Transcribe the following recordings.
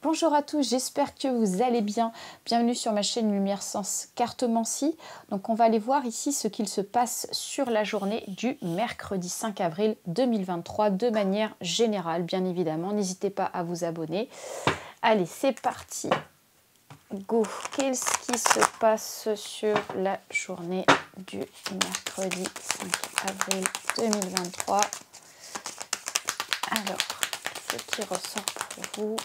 Bonjour à tous, j'espère que vous allez bien. Bienvenue sur ma chaîne Lumière Sens Cartomancie. Donc on va aller voir ici ce qu'il se passe sur la journée du mercredi 5 avril 2023 de manière générale, bien évidemment. N'hésitez pas à vous abonner. Allez, c'est parti. Go. Qu'est-ce qui se passe sur la journée du mercredi 5 avril 2023? Alors, ce qui ressort pour vous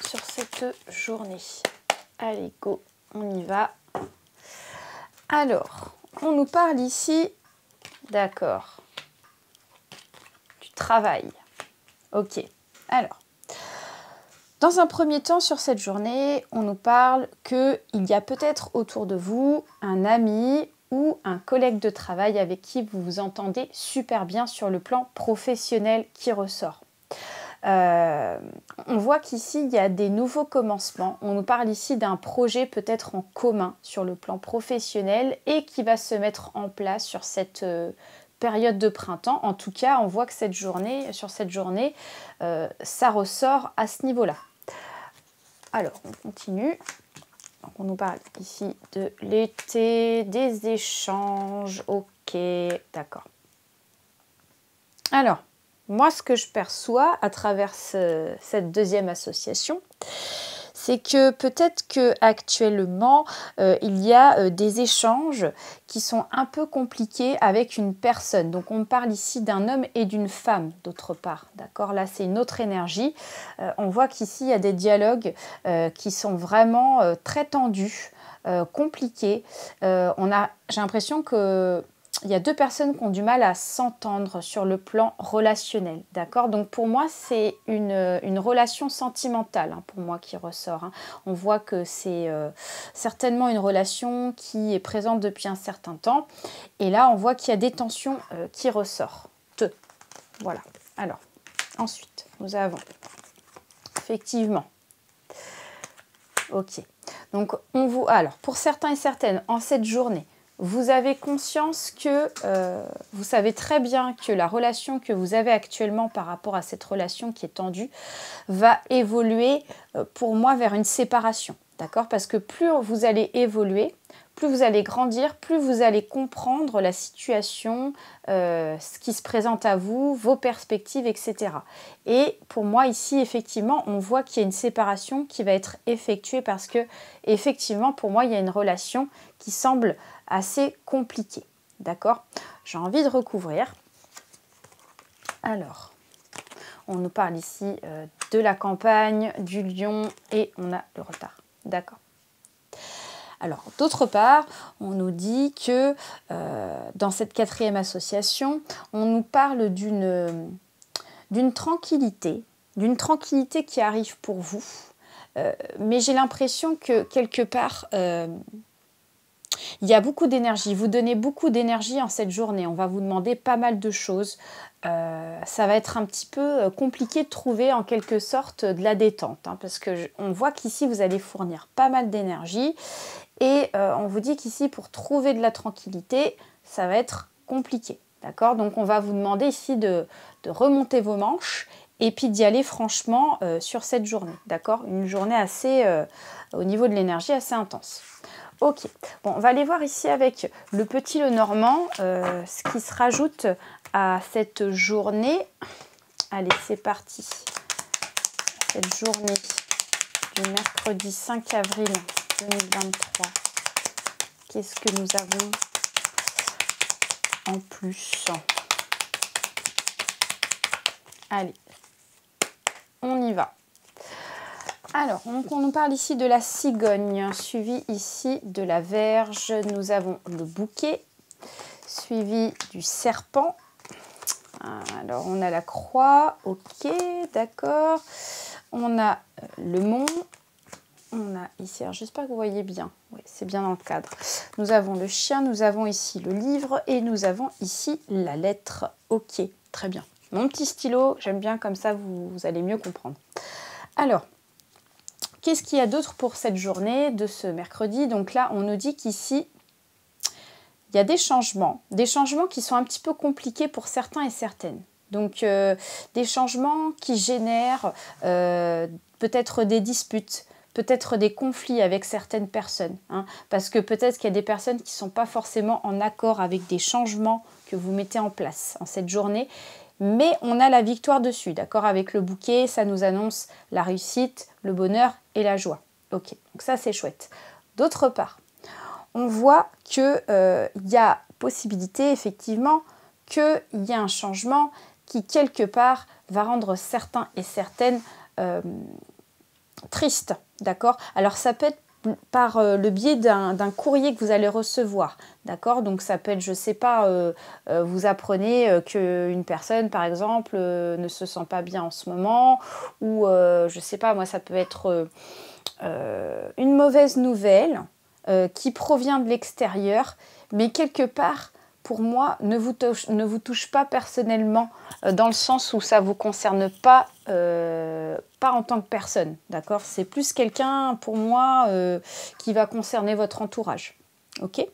sur cette journée. Allez, go, on y va. Alors, on nous parle ici, d'accord, du travail. Ok, alors, dans un premier temps, sur cette journée, on nous parle qu'il y a peut-être autour de vous un ami ou un collègue de travail avec qui vous vous entendez super bien sur le plan professionnel qui ressort. On voit qu'ici, il y a des nouveaux commencements. On nous parle ici d'un projet peut-être en commun sur le plan professionnel et qui va se mettre en place sur cette période de printemps. En tout cas, on voit que sur cette journée, ça ressort à ce niveau-là. Alors, on continue. Donc, on nous parle ici de l'été, des échanges. Ok, d'accord. Alors, moi, ce que je perçois à travers cette deuxième association, c'est que peut-être qu'actuellement, il y a des échanges qui sont un peu compliqués avec une personne. Donc, on parle ici d'un homme et d'une femme, d'autre part. D'accord? Là, c'est une autre énergie. On voit qu'ici, il y a des dialogues qui sont vraiment très tendus, compliqués. J'ai l'impression que il y a deux personnes qui ont du mal à s'entendre sur le plan relationnel, d'accord? Donc pour moi, c'est une relation sentimentale, hein, pour moi, qui ressort. Hein. On voit que c'est certainement une relation qui est présente depuis un certain temps. Et là, on voit qu'il y a des tensions qui ressortent. Voilà. Alors, ensuite, nous avons effectivement... Ok. Donc, alors, pour certains et certaines, en cette journée, vous avez conscience que vous savez très bien que la relation que vous avez actuellement par rapport à cette relation qui est tendue va évoluer pour moi vers une séparation. D'accord? Parce que plus vous allez évoluer, plus vous allez grandir, plus vous allez comprendre la situation, ce qui se présente à vous, vos perspectives, etc. Et pour moi ici, effectivement, on voit qu'il y a une séparation qui va être effectuée parce que, effectivement, pour moi, il y a une relation qui semble assez compliquée. D'accord? J'ai envie de recouvrir. Alors, on nous parle ici de la campagne, du lion et on a le retard. D'accord. Alors, d'autre part, on nous dit que dans cette quatrième association, on nous parle d'une tranquillité qui arrive pour vous. Mais j'ai l'impression que quelque part, il y a beaucoup d'énergie. Vous donnez beaucoup d'énergie en cette journée. On va vous demander pas mal de choses. Ça va être un petit peu compliqué de trouver en quelque sorte de la détente. Hein, parce qu'on voit qu'ici, vous allez fournir pas mal d'énergie. Et on vous dit qu'ici, pour trouver de la tranquillité, ça va être compliqué. D'accord? Donc, on va vous demander ici de remonter vos manches et puis d'y aller franchement sur cette journée. D'accord? Une journée assez, au niveau de l'énergie, assez intense. Ok. Bon, on va aller voir ici avec le petit Lenormand, ce qui se rajoute à cette journée. Allez, c'est parti. Cette journée du mercredi 5 avril 2023. Qu'est-ce que nous avons en plus? Allez, on y va. Alors, on nous parle ici de la cigogne, suivi ici de la verge. Nous avons le bouquet, suivi du serpent. Alors, on a la croix, ok, d'accord. On a le mont. On a ici, alors j'espère que vous voyez bien, oui, c'est bien dans le cadre. Nous avons le chien, nous avons ici le livre et nous avons ici la lettre. Ok, très bien. Mon petit stylo, j'aime bien comme ça, vous allez mieux comprendre. Alors, qu'est-ce qu'il y a d'autre pour cette journée de ce mercredi? Donc là, on nous dit qu'ici, il y a des changements qui sont un petit peu compliqués pour certains et certaines. Donc des changements qui génèrent peut-être des disputes, peut-être des conflits avec certaines personnes, hein, parce que peut-être qu'il y a des personnes qui ne sont pas forcément en accord avec des changements que vous mettez en place en cette journée, mais on a la victoire dessus, d'accord? Avec le bouquet, ça nous annonce la réussite, le bonheur et la joie. Ok, donc ça c'est chouette. D'autre part, on voit qu'il y a possibilité effectivement qu'il y ait un changement qui quelque part va rendre certains et certaines tristes, d'accord? Alors ça peut être par le biais d'un courrier que vous allez recevoir, d'accord? Donc ça peut être, je ne sais pas, vous apprenez qu'une personne, par exemple, ne se sent pas bien en ce moment, ou je ne sais pas, moi ça peut être une mauvaise nouvelle qui provient de l'extérieur, mais quelque part, pour moi, ne vous touche pas personnellement, dans le sens où ça ne vous concerne pas, pas en tant que personne, d'accord? C'est plus quelqu'un, pour moi, qui va concerner votre entourage, ok?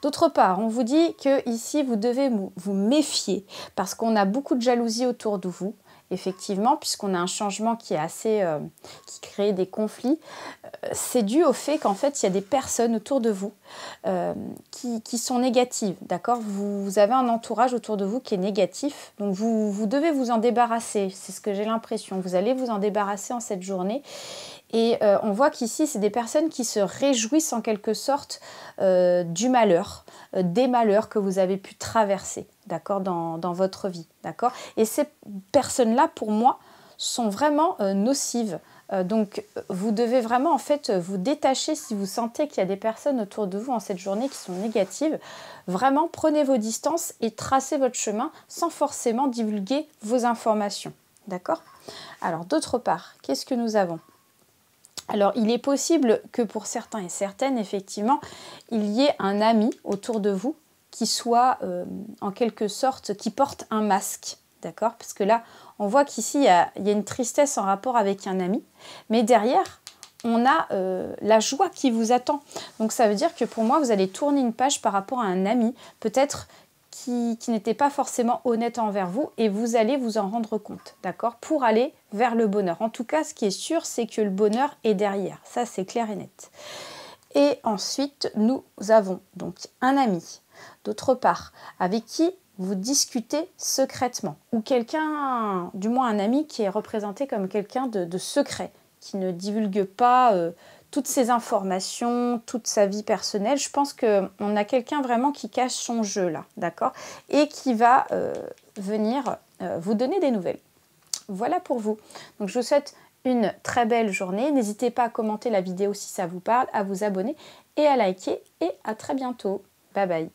D'autre part, on vous dit que ici vous devez vous méfier, parce qu'on a beaucoup de jalousie autour de vous, effectivement, puisqu'on a un changement qui est assez, qui crée des conflits. C'est dû au fait qu'en fait, il y a des personnes autour de vous qui sont négatives, d'accord? Vous avez un entourage autour de vous qui est négatif, donc vous devez vous en débarrasser, c'est ce que j'ai l'impression. Vous allez vous en débarrasser en cette journée. Et on voit qu'ici, c'est des personnes qui se réjouissent en quelque sorte du malheur, des malheurs que vous avez pu traverser, d'accord, dans votre vie, d'accord? Et ces personnes-là, pour moi, sont vraiment nocives. Donc, vous devez vraiment, en fait, vous détacher si vous sentez qu'il y a des personnes autour de vous en cette journée qui sont négatives. Vraiment, prenez vos distances et tracez votre chemin sans forcément divulguer vos informations, d'accord? Alors, d'autre part, qu'est-ce que nous avons ? Alors, il est possible que pour certains et certaines, effectivement, il y ait un ami autour de vous qui soit, en quelque sorte, qui porte un masque, d'accord? Parce que là, on voit qu'ici, il y a une tristesse en rapport avec un ami, mais derrière, on a la joie qui vous attend. Donc, ça veut dire que pour moi, vous allez tourner une page par rapport à un ami, peut-être qui n'était pas forcément honnête envers vous, et vous allez vous en rendre compte, d'accord? Pour aller vers le bonheur. En tout cas, ce qui est sûr, c'est que le bonheur est derrière. Ça, c'est clair et net. Et ensuite, nous avons donc un ami, d'autre part, avec qui vous discutez secrètement, ou quelqu'un, du moins un ami qui est représenté comme quelqu'un de secret, qui ne divulgue pas toutes ses informations, toute sa vie personnelle. Je pense qu'on a quelqu'un vraiment qui cache son jeu là, d'accord? Et qui va venir vous donner des nouvelles. Voilà pour vous. Donc je vous souhaite une très belle journée. N'hésitez pas à commenter la vidéo si ça vous parle, à vous abonner et à liker. Et à très bientôt. Bye bye.